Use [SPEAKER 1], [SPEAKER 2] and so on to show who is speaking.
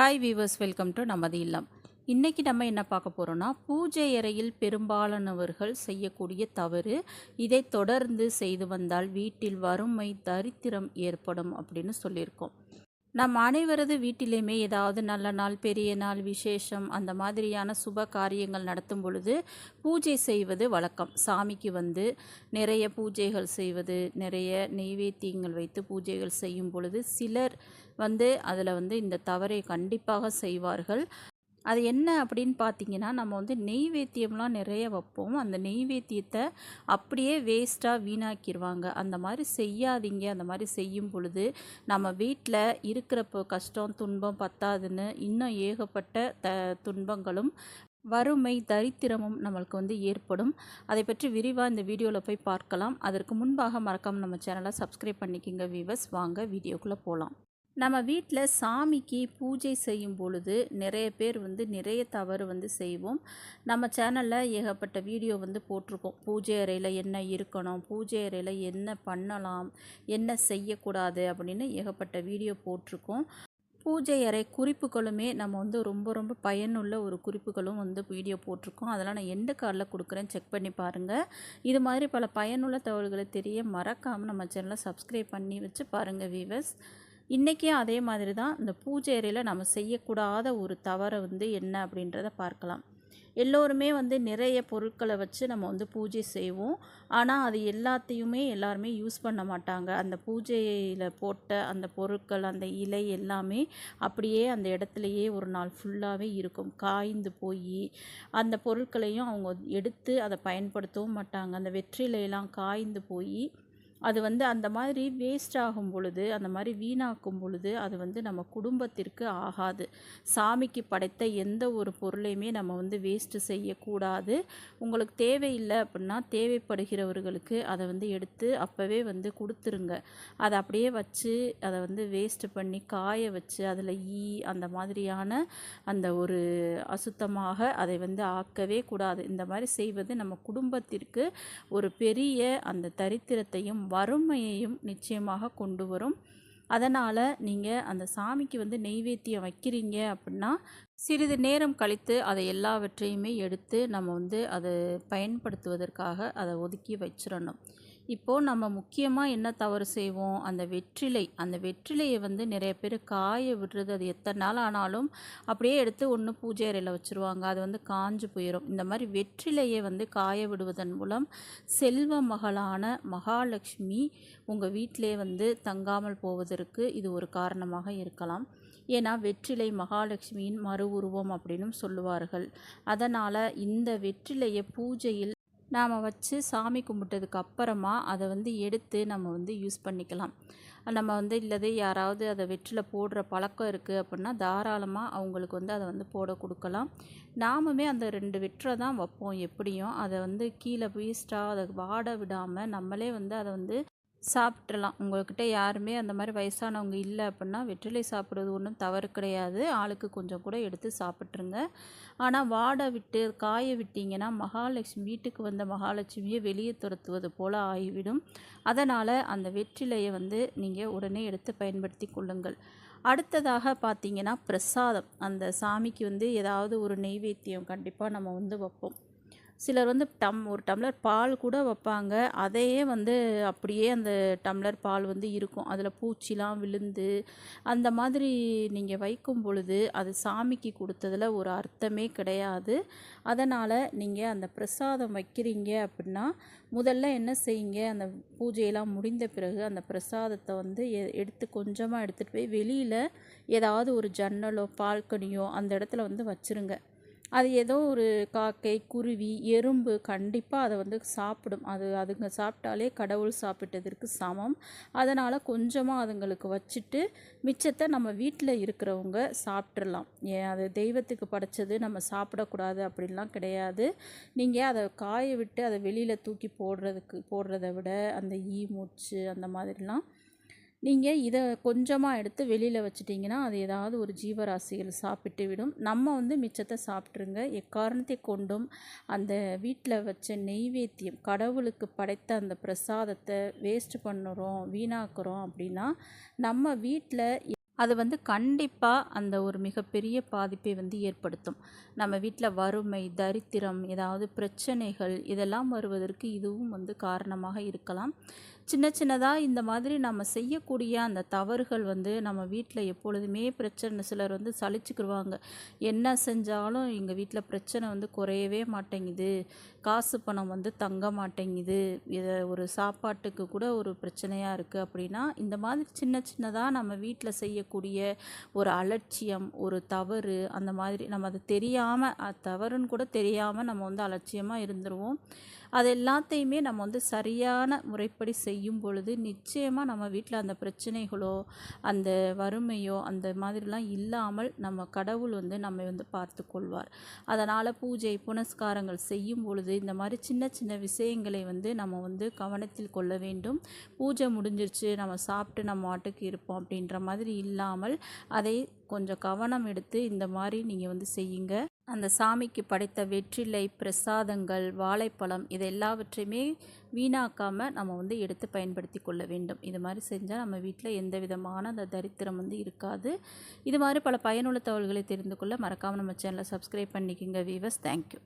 [SPEAKER 1] Hi viewers, welcome to நமது இல்லம். இன்றைக்கி நம்ம என்ன பார்க்க போகிறோன்னா, பூஜை அறையில் பெரும்பாலானவர்கள் செய்யக்கூடிய தவறு. இதை தொடர்ந்து செய்து வந்தால் வீட்டில் வறுமை தரித்திரம் ஏற்படும் அப்படின்னு சொல்லியிருக்கோம். நம் அனைவரது வீட்டிலையுமே ஏதாவது நல்ல நாள், பெரிய நாள், விசேஷம் அந்த மாதிரியான சுப காரியங்கள் நடத்தும் பொழுது பூஜை செய்வது வழக்கம். சாமிக்கு நிறைய பூஜைகள் செய்வது, நிறைய நெய்வேத்தியங்கள் வைத்து பூஜைகள் செய்யும் பொழுது சிலர் அதில் இந்த தவறை கண்டிப்பாக செய்வார்கள். அது என்ன அப்படின்னு பார்த்தீங்கன்னா, நம்ம நெய்வேத்தியம்லாம் நிறைய வைப்போம். அந்த நெய்வேத்தியத்தை அப்படியே வேஸ்ட்டாக வீணாக்கிடுவாங்க. அந்த மாதிரி செய்யாதீங்க. அந்த மாதிரி செய்யும் பொழுது நம்ம வீட்டில் இருக்கிறப்போ கஷ்டம் துன்பம் பத்தாதுன்னு இன்னும் ஏகப்பட்ட துன்பங்களும் வறுமை தரித்திரமும் நம்மளுக்கு ஏற்படும். அதை பற்றி விரிவாக இந்த வீடியோவில் போய் பார்க்கலாம். அதற்கு முன்பாக மறக்காமல் நம்ம சேனலை சப்ஸ்கிரைப் பண்ணிக்கோங்க வீவர்ஸ். வாங்க வீடியோக்குள்ளே போகலாம். நம்ம வீட்டில் சாமிக்கு பூஜை செய்யும் பொழுது நிறைய பேர் நிறைய தவறு செய்வோம். நம்ம சேனலில் ஏகப்பட்ட வீடியோ போட்டிருக்கோம். பூஜை அறையில் என்ன இருக்கணும், பூஜை அறையில் என்ன பண்ணலாம், என்ன செய்யக்கூடாது அப்படின்னு ஏகப்பட்ட வீடியோ போட்டிருக்கோம். பூஜை அறை குறிப்புகளுமே நம்ம ரொம்ப ரொம்ப பயனுள்ள ஒரு குறிப்புகளும் வீடியோ போட்டிருக்கோம். அதெல்லாம் நான் எண்டு கார்டில் கொடுக்குறேன், செக் பண்ணி பாருங்கள். இது மாதிரி பல பயனுள்ள தகவல்களை தெரிய மறக்காமல் நம்ம சேனலை சப்ஸ்கிரைப் பண்ணி வச்சு பாருங்கள் வீவர்ஸ். இன்றைக்கும் அதே மாதிரி தான் இந்த பூஜை அறையில் நம்ம செய்யக்கூடாத ஒரு தவறை என்ன அப்படின்றத பார்க்கலாம். எல்லோருமே நிறைய பொருட்களை வச்சு நம்ம பூஜை செய்வோம். ஆனால் அது எல்லாத்தையுமே எல்லாருமே யூஸ் பண்ண மாட்டாங்க. அந்த பூஜையில் போட்ட அந்த பொருட்கள், அந்த இலை எல்லாமே அப்படியே அந்த இடத்துலையே ஒரு நாள் ஃபுல்லாகவே இருக்கும். காய்ந்து போய் அந்த பொருட்களையும் அவங்க எடுத்து அதை பயன்படுத்தவும் மாட்டாங்க. அந்த வெற்றிலையெல்லாம் காய்ந்து போய் அது அந்த மாதிரி வேஸ்ட் ஆகும் பொழுது, அந்த மாதிரி வீணாக்கும் பொழுது அது நம்ம குடும்பத்திற்கு ஆகாது. சாமிக்கு படைத்த எந்த ஒரு பொருளையுமே நம்ம வேஸ்ட்டு செய்யக்கூடாது. உங்களுக்கு தேவையில்லை அப்படின்னா தேவைப்படுகிறவர்களுக்கு அதை எடுத்து அப்போவே கொடுத்துருங்க. அதை அப்படியே வச்சு அதை வேஸ்ட்டு பண்ணி காய வச்சு அதில் அந்த மாதிரியான அந்த ஒரு அசுத்தமாக அதை ஆக்கவே கூடாது. இந்த மாதிரி செய்வது நம்ம குடும்பத்திற்கு ஒரு பெரிய அந்த தரித்திரத்தையும் வறுமையையும் நிச்சயமாக கொண்டு வரும். அதனால் நீங்கள் அந்த சாமிக்கு நெய்வேத்தியம் வைக்கிறீங்க அப்படின்னா சிறிது நேரம் கழித்து அதை எல்லாவற்றையுமே எடுத்து நம்ம அதை பயன்படுத்துவதற்காக அதை ஒதுக்கி வச்சிடணும். இப்போது நம்ம முக்கியமாக என்ன தவறு செய்வோம், அந்த வெற்றிலையை நிறைய பேர் காய விடுறது. அது எத்தனை நாள் ஆனாலும் அப்படியே எடுத்து ஒன்று பூஜை அறையில் வச்சுருவாங்க. அது காஞ்சு போயிடும். இந்த மாதிரி வெற்றிலையை காய விடுவதன் மூலம் செல்வ மகளான மகாலட்சுமி உங்கள் வீட்டிலே தங்காமல் போவதற்கு இது ஒரு காரணமாக இருக்கலாம். ஏன்னா வெற்றிலை மகாலட்சுமியின் மறு உருவம் அப்படின்னும் சொல்லுவார்கள். அதனால் இந்த வெற்றிலையை பூஜையில் நாம் வச்சு சாமி கும்பிட்டதுக்கு அப்புறமா அதை எடுத்து நம்ம யூஸ் பண்ணிக்கலாம். நம்ம இல்லது யாராவது அதை வெற்றில போடுற பழக்கம் இருக்குது அப்படின்னா தாராளமாக அவங்களுக்கு அதை போட கொடுக்கலாம். நாமுமே அந்த 2 வெற்றிலை தான் வைப்போம். எப்படியும் அதை கீழே வேஸ்ட்டாக அதை வாட விடாமல் நம்மளே அதை சாப்பிட்றலாம். உங்கள்கிட்ட யாருமே அந்த மாதிரி வயசானவங்க இல்லை அப்படின்னா வெற்றிலை சாப்பிட்றது ஒன்றும் தவறு கிடையாது. ஆளுக்கு கொஞ்சம் கூட எடுத்து சாப்பிட்ருங்க. ஆனால் வாட விட்டு காய விட்டிங்கன்னா வீட்டுக்கு வந்த மகாலட்சுமியை வெளியே துரத்துவது போல் ஆகிவிடும். அதனால் அந்த வெற்றிலையை நீங்கள் உடனே எடுத்து பயன்படுத்தி கொள்ளுங்கள். அடுத்ததாக பார்த்தீங்கன்னா பிரசாதம். அந்த சாமிக்கு ஏதாவது ஒரு நெய்வேத்தியம் கண்டிப்பாக நம்ம வைப்போம். சிலர் ஒரு டம்ளர் பால் கூட வைப்பாங்க. அதையே அப்படியே அந்த டம்ளர் பால் இருக்கும். அதில் பூச்சிலாம் விழுந்து அந்த மாதிரி நீங்கள் வைக்கும் பொழுது அது சாமிக்கு கொடுத்ததில் ஒரு அர்த்தமே கிடையாது. அதனால் நீங்கள் அந்த பிரசாதம் வைக்கிறீங்க அப்படின்னா முதல்ல என்ன செய்யுங்க, அந்த பூஜையெல்லாம் முடிந்த பிறகு அந்த பிரசாதத்தை எடுத்து கொஞ்சமாக எடுத்துகிட்டு போய் வெளியில் ஏதாவது ஒரு ஜன்னலோ பால்கனியோ அந்த இடத்துல வச்சுருங்க. அது ஏதோ ஒரு காக்கை, குருவி, எறும்பு கண்டிப்பாக அதை சாப்பிடும். அதுங்க சாப்பிட்டாலே கடவுள் சாப்பிட்டதற்கு சமம். அதனால் கொஞ்சமாக அதுங்களுக்கு வச்சுட்டு மிச்சத்தை நம்ம வீட்டில் இருக்கிறவங்க சாப்பிட்றலாம். அது தெய்வத்துக்கு படைச்சது, நம்ம சாப்பிடக்கூடாது அப்படின்லாம் கிடையாது. நீங்கள் அதை காய விட்டு அதை வெளியில் தூக்கி போடுறத விட அந்த மூச்சு அந்த மாதிரிலாம் நீங்கள் இதை கொஞ்சமாக எடுத்து வெளியில் வச்சிட்டிங்கன்னா அது ஏதாவது ஒரு ஜீவராசிகள் சாப்பிட்டு விடும். நம்ம மிச்சத்தை சாப்பிட்ருங்க. எக்காரணத்தை கொண்டும் அந்த வீட்டில் வச்ச நெய்வேத்தியம் கடவுளுக்கு படைத்த அந்த பிரசாதத்தை வேஸ்ட் பண்ணுறோம், வீணாக்குறோம் அப்படின்னா நம்ம வீட்டில் அது வந்து கண்டிப்பாக அந்த ஒரு மிகப்பெரிய பாதிப்பை வந்து ஏற்படுத்தும். நம்ம வீட்டில் வறுமை, தரித்திரம், ஏதாவது பிரச்சனைகள் இதெல்லாம் வருவதற்கு இதுவும் வந்து காரணமாக இருக்கலாம். சின்ன சின்னதாக இந்த மாதிரி நம்ம செய்யக்கூடிய அந்த தவறுகள் வந்து நம்ம வீட்டில் எப்பொழுதுமே பிரச்சனை. சிலர் வந்து சலிச்சுக்கிருவாங்க. என்ன செஞ்சாலும் எங்கள் வீட்டில் பிரச்சனை வந்து குறையவே மாட்டேங்குது, காசு பணம் வந்து தங்க மாட்டேங்குது, இதை ஒரு சாப்பாட்டுக்கு கூட ஒரு பிரச்சனையாக இருக்குது அப்படின்னா, இந்த மாதிரி சின்ன சின்னதாக நம்ம வீட்டில் செய்யக்கூடிய ஒரு அலட்சியம், ஒரு தவறு, அந்த மாதிரி நம்ம அது தெரியாமல் தவறுன்னு கூட தெரியாமல் நம்ம வந்து அலட்சியமாக இருந்துருவோம். அது எல்லாத்தையுமே நம்ம வந்து சரியான முறைப்படி செய்யும் பொழுது நிச்சயமாக நம்ம வீட்டில் அந்த பிரச்சனைகளோ அந்த வறுமையோ அந்த மாதிரிலாம் இல்லாமல் நம்ம கடவுள் வந்து நம்மை வந்து பார்த்து கொள்வார். அதனால் பூஜை புனஸ்காரங்கள் செய்யும் பொழுது இந்த மாதிரி சின்ன சின்ன விஷயங்களை வந்து நம்ம வந்து கவனத்தில் கொள்ள வேண்டும். பூஜை முடிஞ்சிருச்சு, நம்ம சாப்பிட்டு நம்ம வாட்டுக்கு இருப்போம் அப்படின்ற மாதிரி இல்லாமல் அதை கொஞ்சம் கவனம் எடுத்து இந்த மாதிரி நீங்கள் வந்து செய்யுங்க. அந்த சாமிக்கு படைத்த வெற்றிலை, பிரசாதங்கள், வாழைப்பழம் இது எல்லாவற்றையுமே வீணாக்காமல் நம்ம வந்து எடுத்து பயன்படுத்தி கொள்ள வேண்டும். இது மாதிரி செஞ்சால் நம்ம வீட்டில் எந்த விதமான அந்த தரித்திரம் வந்து இருக்காது. இது மாதிரி பல பயனுள்ள தகவல்களை தெரிந்து கொள்ள மறக்காமல் நம்ம சேனலை சப்ஸ்கிரைப் பண்ணிக்கோங்க வீவர்ஸ். தேங்க்யூ.